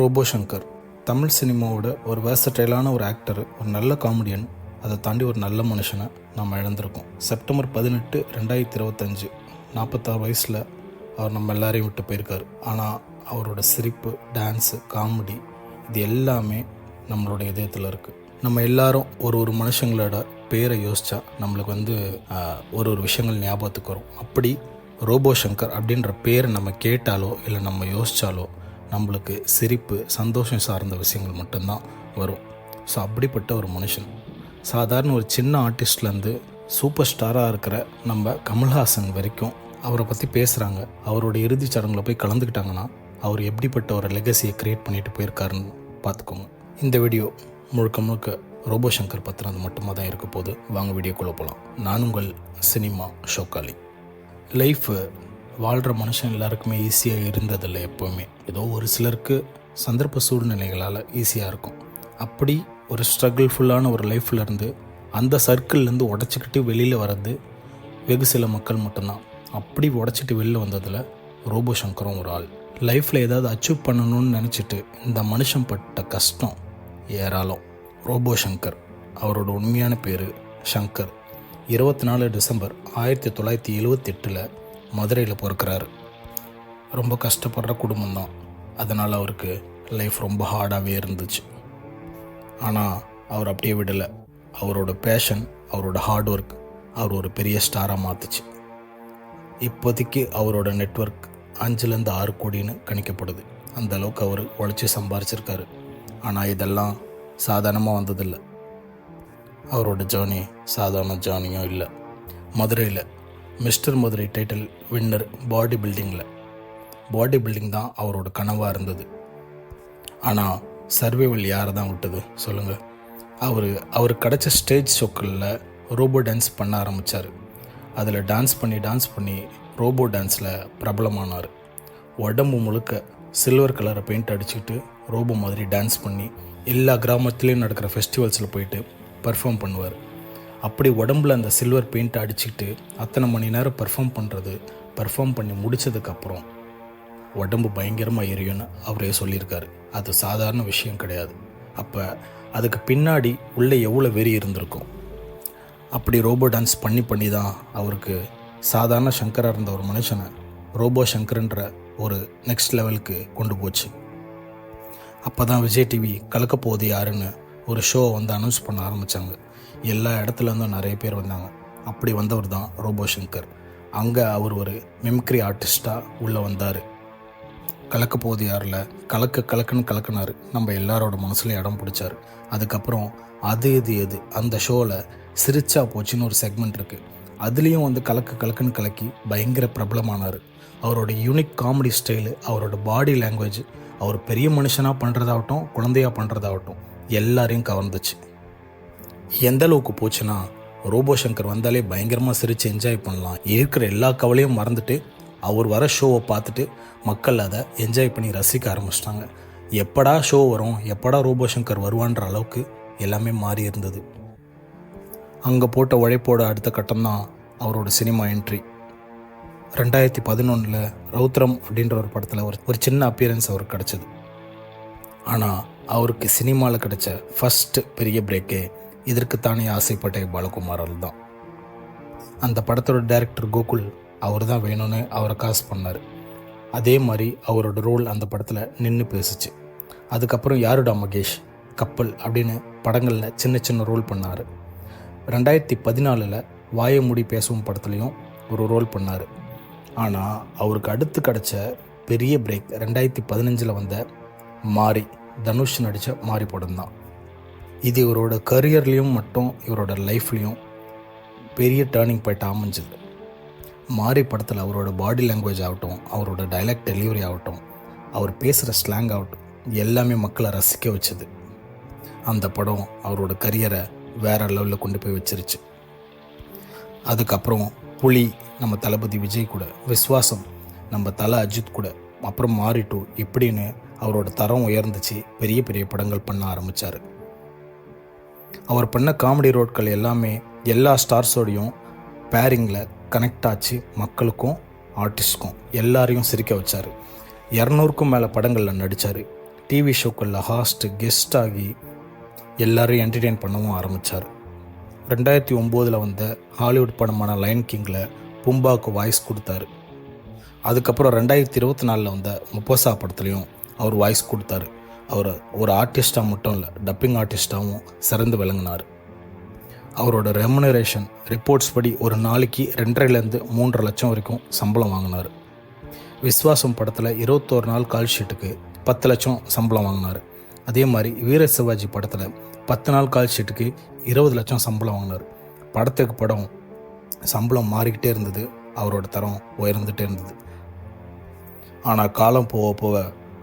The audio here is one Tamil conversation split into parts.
ரோபோ சங்கர் தமிழ் சினிமாவோட ஒரு வேர்சடைலான ஒரு ஆக்டர், ஒரு நல்ல காமெடியன், அதை தாண்டி ஒரு நல்ல மனுஷனை நம்ம இழந்திருக்கோம். செப்டம்பர் 18, 2025, 46 வயசில் அவர் நம்ம எல்லாரையும் விட்டு போயிருக்காரு. ஆனால் அவரோட சிரிப்பு, டான்ஸு, காமெடி இது எல்லாமே நம்மளோட இதயத்தில் இருக்குது. நம்ம எல்லாரும் ஒரு மனுஷங்களோட பேரை யோசித்தா நம்மளுக்கு ஒரு விஷயங்கள் ஞாபகத்துக்கு வரும். அப்படி ரோபோ சங்கர் அப்படின்ற பேரை நம்ம கேட்டாலோ இல்லை நம்ம யோசித்தாலோ நம்மளுக்கு சிரிப்பு, சந்தோஷம் சார்ந்த விஷயங்கள் மட்டும்தான் வரும். ஸோ அப்படிப்பட்ட ஒரு மனுஷன், சாதாரண ஒரு சின்ன ஆர்டிஸ்ட்லேருந்து சூப்பர் ஸ்டாராக இருக்கிற நம்ம கமல்ஹாசன் வரைக்கும் அவரை பற்றி பேசுகிறாங்க. அவரோட இறுதிச் சடங்கில் போய் கலந்துக்கிட்டாங்கன்னா அவர் எப்படிப்பட்ட ஒரு லெகசியை க்ரியேட் பண்ணிட்டு போயிருக்காருன்னு பார்த்துக்கோங்க. இந்த வீடியோ முழுக்க ரோபோ சங்கர் பற்றினது மட்டுமா தான் இருக்க போது. வாங்க வீடியோக்குள்ளே போகலாம். நான் உங்கள் சினிமா ஷோக்காளி. லைஃபு வாழ்கிற மனுஷன் எல்லாருக்குமே ஈஸியாக இருந்ததில்லை. எப்போவுமே ஏதோ ஒரு சிலருக்கு சந்தர்ப்ப சூழ்நிலைகளால் ஈஸியாக இருக்கும். அப்படி ஒரு ஸ்ட்ரகிள்ஃபுல்லான ஒரு லைஃப்லேருந்து அந்த சர்க்கிள்லேருந்து உடச்சிக்கிட்டு வெளியில் வர்றது வெகு சில மக்கள் மட்டும்தான். அப்படி உடச்சிட்டு வெளியில் வந்ததில் ரோபோ சங்கரும் ஒரு ஆள். லைஃப்பில் ஏதாவது அச்சீவ் பண்ணணும்னு நினச்சிட்டு இந்த மனுஷன் பட்ட கஷ்டம் ஏராளம். ரோபோ சங்கர், அவரோட உண்மையான பேர் சங்கர். 24 டிசம்பர் 1978 மதுரையில் பிறக்கிறாரு. ரொம்ப கஷ்டப்படுற குடும்பம்தான். அதனால் அவருக்கு லைஃப் ரொம்ப ஹார்டாகவே இருந்துச்சு. ஆனால் அவர் அப்படியே விடலை. அவரோட பேஷன், அவரோட ஹார்ட் ஒர்க் அவர் ஒரு பெரிய ஸ்டாராக மாற்றுச்சு. இப்போதைக்கு அவரோட நெட்வொர்க் 5-6 கோடின்னு கணிக்கப்படுது. அந்த அளவுக்கு அவர் உழைச்சி சம்பாரிச்சிருக்காரு. ஆனால் இதெல்லாம் சாதாரணமாக வந்ததில்லை. அவரோட ஜேர்னி சாதாரண ஜேர்னியும் இல்லை. மதுரையில் mister Madurai title winner. Body building தான் அவரோட கனவாக இருந்தது. ஆனால் சர்வைவல் யாரை தான் விட்டது சொல்லுங்கள். அவர் கிடச்ச ஸ்டேஜ் ஷோக்களில் ரோபோ டான்ஸ் பண்ண ஆரம்பித்தார். அதில் டான்ஸ் பண்ணி ரோபோ டான்ஸில் பிரபலமானார். உடம்பு முழுக்க சில்வர் கலரை பெயிண்ட் அடிச்சுக்கிட்டு ரோபோ மாதிரி டான்ஸ் பண்ணி எல்லா கிராமத்துலேயும் நடக்கிற ஃபெஸ்டிவல்ஸில் போயிட்டு பர்ஃபார்ம் பண்ணுவார். அப்படி உடம்புல அந்த சில்வர் பெயிண்ட் அடிச்சுக்கிட்டு அத்தனை மணி நேரம் பர்ஃபார்ம் பண்ணி முடித்ததுக்கப்புறம் உடம்பு பயங்கரமாக எரியும்னு அவரே சொல்லியிருக்காரு. அது சாதாரண விஷயம் கிடையாது. அப்போ அதுக்கு பின்னாடி உள்ளே எவ்வளோ வெறி இருந்திருக்கும். அப்படி ரோபோ டான்ஸ் பண்ணி தான் அவருக்கு சாதாரண சங்கராக இருந்த ஒரு மனுஷனை ரோபோ சங்கர்ன்ற ஒரு நெக்ஸ்ட் லெவலுக்கு கொண்டு போச்சு. அப்போ தான் விஜய் டிவி கலக்கப்போகுது யாருன்னு ஒரு ஷோ அனௌன்ஸ் பண்ண ஆரம்பித்தாங்க. எல்லா இடத்துலேருந்தும் நிறைய பேர் வந்தாங்க. அப்படி வந்தவர் தான் ரோபோ சங்கர். அங்கே அவர் ஒரு மிமிக்ரி ஆர்டிஸ்டாக உள்ளே வந்தார். கலக்கப்போகுது யாரில் கலக்குன்னு கலக்குனார். நம்ம எல்லாரோட மனசுலையும் இடம் பிடிச்சார். அதுக்கப்புறம் அது எது அந்த ஷோவில் சிரிச்சா போச்சுன்னு ஒரு செக்மெண்ட் இருக்குது. அதுலேயும் கலக்குன்னு கலக்கி பயங்கர பிரபலமானார். அவரோட யூனிக் காமெடி ஸ்டைலு, அவரோட பாடி லாங்குவேஜ், அவர் பெரிய மனுஷனாக பண்ணுறதாகட்டும், குழந்தையாக பண்ணுறதாகட்டும் எல்லாரையும் கவர்ந்துச்சு. எந்த அளவுக்கு போச்சுன்னா ரோபோ சங்கர் வந்தாலே பயங்கரமாக சிரித்து என்ஜாய் பண்ணலாம். இருக்கிற எல்லா கவலையும் மறந்துட்டு அவர் வர ஷோவை பார்த்துட்டு மக்கள் அதை என்ஜாய் பண்ணி ரசிக்க ஆரம்பிச்சிட்டாங்க. எப்படா ஷோ வரும், எப்படா ரோபோ சங்கர் வருவான்ற அளவுக்கு எல்லாமே மாறி இருந்தது. அங்கே போட்ட உழைப்போட அடுத்த கட்டம்தான் அவரோட சினிமா என்ட்ரி. 2011 ரௌத்ரம் அப்படின்ற ஒரு படத்தில் ஒரு சின்ன அப்பியரன்ஸ் அவருக்கு கிடச்சிது. ஆனால் அவருக்கு சினிமாவில் கிடைச்ச ஃபஸ்ட்டு பெரிய பிரேக்கே இதற்குத்தானே ஆசைப்பட்ட பாலகுமாரால் தான். அந்த படத்தோட டைரக்டர் கோகுல் அவர் தான் வேணும்னு அவரை காசு பண்ணார். அதே மாதிரி அவரோட ரோல் அந்த படத்தில் நின்று பேசிச்சு. அதுக்கப்புறம் யாருடா மகேஷ், கப்பல் அப்படின்னு படங்களில் சின்ன ரோல் பண்ணார். 2014 வாயை மூடி பேசும் படத்துலையும் ஒரு ரோல் பண்ணார். ஆனால் அவருக்கு அடுத்து கிடச்ச பெரிய பிரேக் 2015 வந்த மாரி, தனுஷ் நடித்த மாரி படம் தான். இது இவரோட கரியர்லேயும் மட்டும் இவரோட லைஃப்லேயும் பெரிய டேர்னிங் பாயிண்ட் அமைஞ்சுது. மாரி படத்தில் அவரோட பாடி லாங்குவேஜ் ஆகட்டும், அவரோட டைலாக் டெலிவரி ஆகட்டும், அவர் பேசுகிற ஸ்லாங் ஆகட்டும் எல்லாமே மக்களை ரசிக்க வச்சுது. அந்த படம் அவரோட கரியரை வேறு லெவலில் கொண்டு போய் வச்சிருச்சு. அதுக்கப்புறம் புலி நம்ம தளபதி விஜய் கூட, விஸ்வாசம் நம்ம தலை அஜித் கூட, அப்புறம் மாரி 2 இப்படின்னு அவரோட தரம் உயர்ந்துச்சு. பெரிய படங்கள் பண்ண ஆரம்பித்தார். அவர் பண்ண காமெடி ரோட்கள் எல்லாமே எல்லா ஸ்டார்ஸோடையும் பேரிங்கில் கனெக்ட் ஆச்சு. மக்களுக்கும் ஆர்டிஸ்ட்க்கும் எல்லாரையும் சிரிக்க வச்சார். 200க்கும் மேலே படங்களில் நடித்தார். டிவி ஷோக்களில் கெஸ்ட் ஆகி எல்லாரையும் என்டர்டெயின் பண்ணவும் ஆரம்பித்தார். 2009 வந்த ஹாலிவுட் படமான லயன் கிங்கில் பும்பாவுக்கு வாய்ஸ் கொடுத்தாரு. அதுக்கப்புறம் 2024 வந்த முப்பசா படத்துலையும் அவர் வாய்ஸ் கொடுத்தாரு. அவர் ஒரு ஆர்டிஸ்டாக மட்டும் இல்லை, டப்பிங் ஆர்டிஸ்டாகவும் சிறந்து விளங்கினார். அவரோட ரெமுனரேஷன் ரிப்போர்ட்ஸ் படி ஒரு நாளைக்கு 2.5 to 3 லட்சம் வரைக்கும் சம்பளம் வாங்கினார். விஸ்வாசம் படத்தில் 21 நாள் கால் ஷீட்டுக்கு 10 லட்சம் சம்பளம் வாங்கினார். அதே மாதிரி வீர சிவாஜி படத்தில் 10 நாள் கால் ஷீட்டுக்கு 20 லட்சம் சம்பளம் வாங்கினார். படத்துக்கு படம் சம்பளம் மாறிக்கிட்டே இருந்தது, அவரோட தரம் உயர்ந்துகிட்டே இருந்தது. ஆனால் காலம் போக போக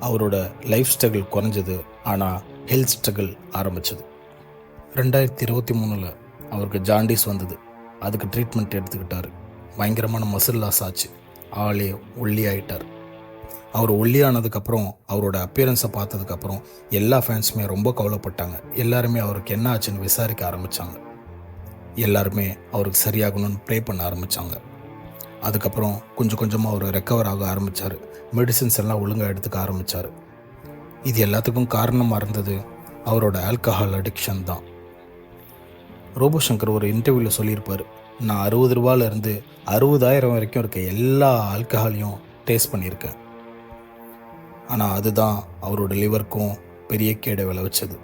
அவரோட லைஃப் ஸ்ட்ரகிள் குறைஞ்சது, ஆனால் ஹெல்த் ஸ்ட்ரகிள் ஆரம்பிச்சது. 2023 அவருக்கு ஜாண்டிஸ் வந்தது. அதுக்கு ட்ரீட்மெண்ட் எடுத்துக்கிட்டார். பயங்கரமான மசில் லாஸ் ஆச்சு. ஆளே ஒல்லி ஆகிட்டார். அவர் ஒல்லியானதுக்கப்புறம் அவரோட அப்பியரன்ஸை பார்த்ததுக்கப்புறம் எல்லா ஃபேன்ஸுமே ரொம்ப கவலைப்பட்டாங்க. எல்லாருமே அவருக்கு என்ன ஆச்சுன்னு விசாரிக்க ஆரம்பித்தாங்க. எல்லாருமே அவருக்கு சரியாகணும்னு ப்ரே பண்ண ஆரம்பித்தாங்க. அதுக்கப்புறம் கொஞ்சம் கொஞ்சமாக அவர் ரெக்கவர் ஆக ஆரம்பித்தார். மெடிசின்ஸ் எல்லாம் ஒழுங்காக எடுத்துக்க ஆரம்பித்தார். இது எல்லாத்துக்கும் காரணமாக இருந்தது அவரோட ஆல்கஹால் அடிக்ஷன் தான். ரோபோ சங்கர் ஒரு இன்டர்வியூவில் சொல்லியிருப்பார், நான் 60 ரூபாயிலேருந்து 60,000 வரைக்கும் இருக்க எல்லா ஆல்கஹாலையும் டேஸ்ட் பண்ணியிருக்கேன். ஆனால் அதுதான் அவரோட லிவருக்கும் பெரிய கேடை விளைவிச்சது.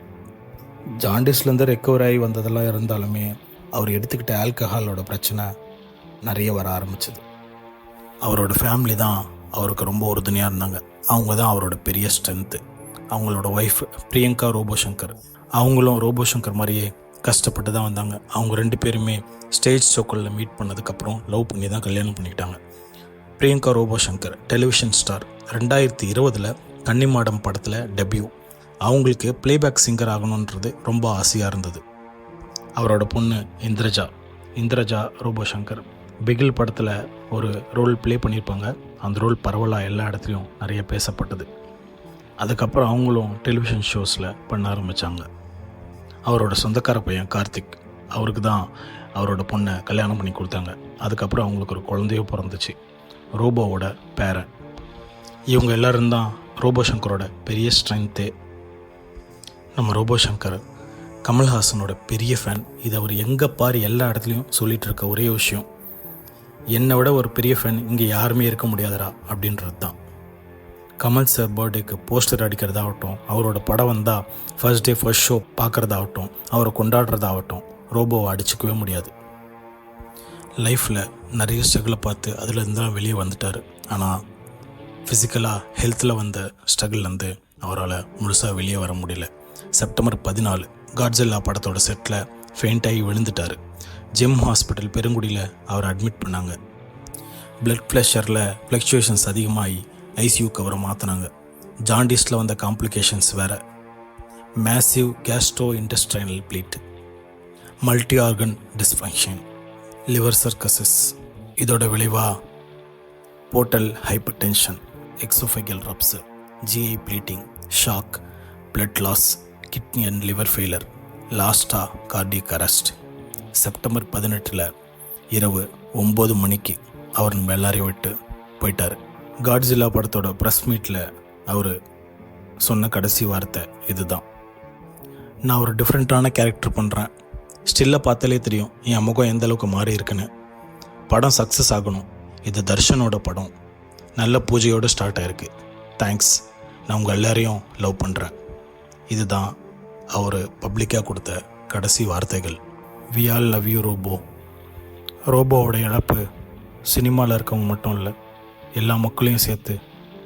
ஜாண்டிஸ்லேருந்து ரெக்கவர் ஆகி வந்ததெல்லாம் இருந்தாலுமே அவர் எடுத்துக்கிட்ட ஆல்கஹாலோட பிரச்சனை நிறைய வர ஆரம்பிச்சது. அவரோட ஃபேமிலி தான் அவருக்கு ரொம்ப உறுதுணையாக இருந்தாங்க. அவங்க தான் அவரோட பெரிய ஸ்ட்ரென்த்து. அவங்களோட ஒய்ஃப் பிரியங்கா ரோபோ சங்கர், அவங்களும் ரோபோ சங்கர் மாதிரியே கஷ்டப்பட்டு தான் வந்தாங்க. அவங்க 2 பேருமே ஸ்டேஜ் ஷோக்களில் மீட் பண்ணதுக்கப்புறம் லவ் பண்ணி தான் கல்யாணம் பண்ணிக்கிட்டாங்க. Priyanka Robo Shankar television star. 2020 கன்னிமாடம் படத்தில் டெபியூ. அவங்களுக்கு ப்ளேபேக் சிங்கர் ஆகணுன்றது ரொம்ப ஆசையாக இருந்தது. அவரோட பொண்ணு இந்திரஜா ரோபோ சங்கர் பிகில் படத்தில் ஒரு ரோல் ப்ளே பண்ணியிருப்பாங்க. அந்த ரோல் பரவலாக எல்லா இடத்துலையும் நிறைய பேசப்பட்டது. அதுக்கப்புறம் அவங்களும் டெலிவிஷன் ஷோஸில் பண்ண ஆரம்பித்தாங்க. அவரோட சொந்தக்கார பையன் கார்த்திக், அவருக்கு தான் அவரோட பொண்ணை கல்யாணம் பண்ணி கொடுத்தாங்க. அதுக்கப்புறம் அவங்களுக்கு ஒரு குழந்தையும் பிறந்துச்சு, ரோபோவோட பேரன். இவங்க எல்லோரும் தான் ரோபோ சங்கரோட பெரிய ஸ்ட்ரென்த்தே. நம்ம ரோபோ சங்கர் கமல்ஹாசனோட பெரிய ஃபேன். இது அவர் எங்கே பாரு எல்லா இடத்துலையும் சொல்லிகிட்டு இருக்க ஒரே விஷயம், என்னை விட ஒரு பெரிய ஃபேன் இங்கே யாருமே இருக்க முடியாதரா அப்படின்றது தான். கமல் சார் பர்த்டேக்கு போஸ்டர் அடிக்கிறதாகட்டும், அவரோட படம் வந்தால் ஃபர்ஸ்ட் டே ஃபர்ஸ்ட் ஷோ பார்க்குறதாகட்டும், அவரை கொண்டாடுறதாகட்டும், ரோபோவை அடிச்சிக்கவே முடியாது. லைஃப்பில் நிறைய ஸ்ட்ரகிளை பார்த்து அதுலேருந்து தான் வெளியே வந்துட்டார். ஆனால் ஃபிசிக்கலாக ஹெல்த்தில் வந்த ஸ்ட்ரகிள்லேருந்து அவரால் முழுசாக வெளியே வர முடியல. செப்டம்பர் 14 காட்ஜில்லா படத்தோட செட்டில் ஃபெயிண்ட் ஆகி விழுந்துட்டார். ஜெம் ஹாஸ்பிட்டல் பெருங்குடியில் அவரை அட்மிட் பண்ணாங்க. பிளட் ப்ரெஷரில் ஃப்ளக்சுவேஷன்ஸ் அதிகமாகி ஐசியூக்கு அவரை மாற்றினாங்க. ஜாண்டிஸில் வந்த காம்ப்ளிகேஷன்ஸ் வேறு. Massive gastrointestinal bleed, multi organ dysfunction, liver cirrhosis. இதோட விளைவாக portal hypertension, oesophageal rupture, GI bleeding, shock, blood loss, kidney and liver failure, லாஸ்ட்டாக கார்டியக் அரெஸ்ட். செப்டம்பர் 18 இரவு 9 மணிக்கு அவர் நம்ம எல்லாரையும் விட்டு போயிட்டார். காட்ஜில்லா படத்தோட ப்ரெஸ் மீட்டில் அவர் சொன்ன கடைசி வார்த்தை இதுதான், நான் ஒரு டிஃப்ரெண்ட்டான கேரக்டர் பண்ணுறேன். ஸ்டில்லை பார்த்தாலே தெரியும் என் முகம் எந்த அளவுக்கு மாறி இருக்குன்னு. படம் சக்ஸஸ் ஆகணும். இது தர்ஷனோட படம். நல்ல பூஜையோடு ஸ்டார்ட் ஆகிருக்கு. தேங்க்ஸ், நான் உங்கள் எல்லாரையும் லவ் பண்ணுறேன். இதுதான் அவர் பப்ளிக்காக கொடுத்த கடைசி வார்த்தைகள். We all love you Robo. ரோபோவோட இழப்பு சினிமாவில் இருக்கவங்க மட்டும் இல்லை, எல்லா மக்களையும் சேர்த்து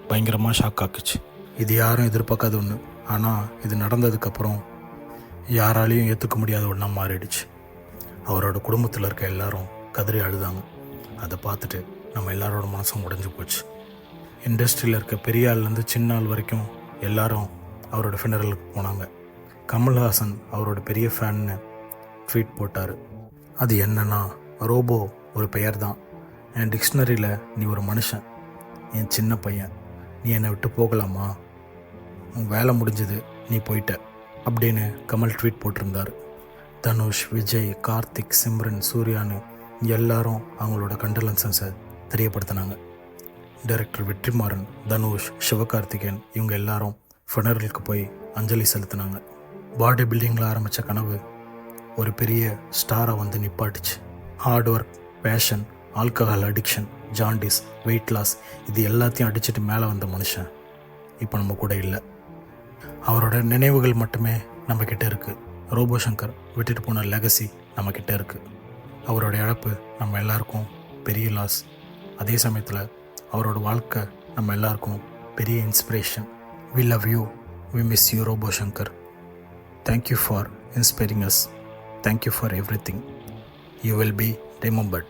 பயங்கரமாக ஷாக் ஆக்குச்சு. இது யாரும் எதிர்பார்க்காத ஒன்று. ஆனால் இது நடந்ததுக்கப்புறம் யாராலையும் ஏற்றுக்க முடியாத ஒன்றா மாறிடுச்சு. அவரோட குடும்பத்தில் இருக்க எல்லாரும் கதறி அழுதாங்க. அதை பார்த்துட்டு நம்ம எல்லாரோட மனசும் உடைஞ்சு போச்சு. இண்டஸ்ட்ரியில் இருக்க பெரிய ஆள்லேருந்து சின்ன ஆள் வரைக்கும் எல்லாரும் அவரோட ஃபினரலுக்கு போனாங்க. கமல்ஹாசன் அவரோட பெரிய ஃபேன்னு ட்வீட் போட்டார். அது என்னன்னா, ரோபோ ஒரு பெயர் தான், என் டிக்ஷனரியில் நீ ஒரு மனுஷன், என் சின்ன பையன், நீ என்னை விட்டு போகலாமா, உன் வேலை முடிஞ்சது, நீ போயிட்ட அப்படின்னு கமல் ட்வீட் போட்டிருந்தார். தனுஷ், விஜய், கார்த்திக், சிம்ரன், சூர்யான்னு எல்லாரும் அவங்களோட கண்டலன்சன்ஸை தெரியப்படுத்தினாங்க. டைரக்டர் வெற்றிமாறன், தனுஷ், சிவகார்த்திகேயன் இவங்க எல்லாரும் ஃபனரலுக்கு போய் அஞ்சலி செலுத்தினாங்க. பாடி பில்டிங்கில் ஆரம்பித்த கனவு ஒரு பெரிய ஸ்டாராக வந்து நிப்பாட்டுச்சு. Hard work, passion, alcohol addiction, jaundice, weight loss, இது எல்லாத்தையும் அடிச்சுட்டு மேலே வந்த மனுஷன் இப்போ நம்ம கூட இல்லை. அவரோட நினைவுகள் மட்டுமே நம்மக்கிட்ட இருக்குது. ரோபோ சங்கர் விட்டுட்டு போன லெகசி நம்மக்கிட்ட இருக்குது. அவரோட இழப்பு நம்ம எல்லாருக்கும் பெரிய லாஸ். அதே சமயத்தில் அவரோட வாழ்க்கை நம்ம எல்லாருக்கும் பெரிய inspiration. We love you. We miss you, Robo Shankar. Thank you for inspiring us. Thank you for everything. You will be remembered.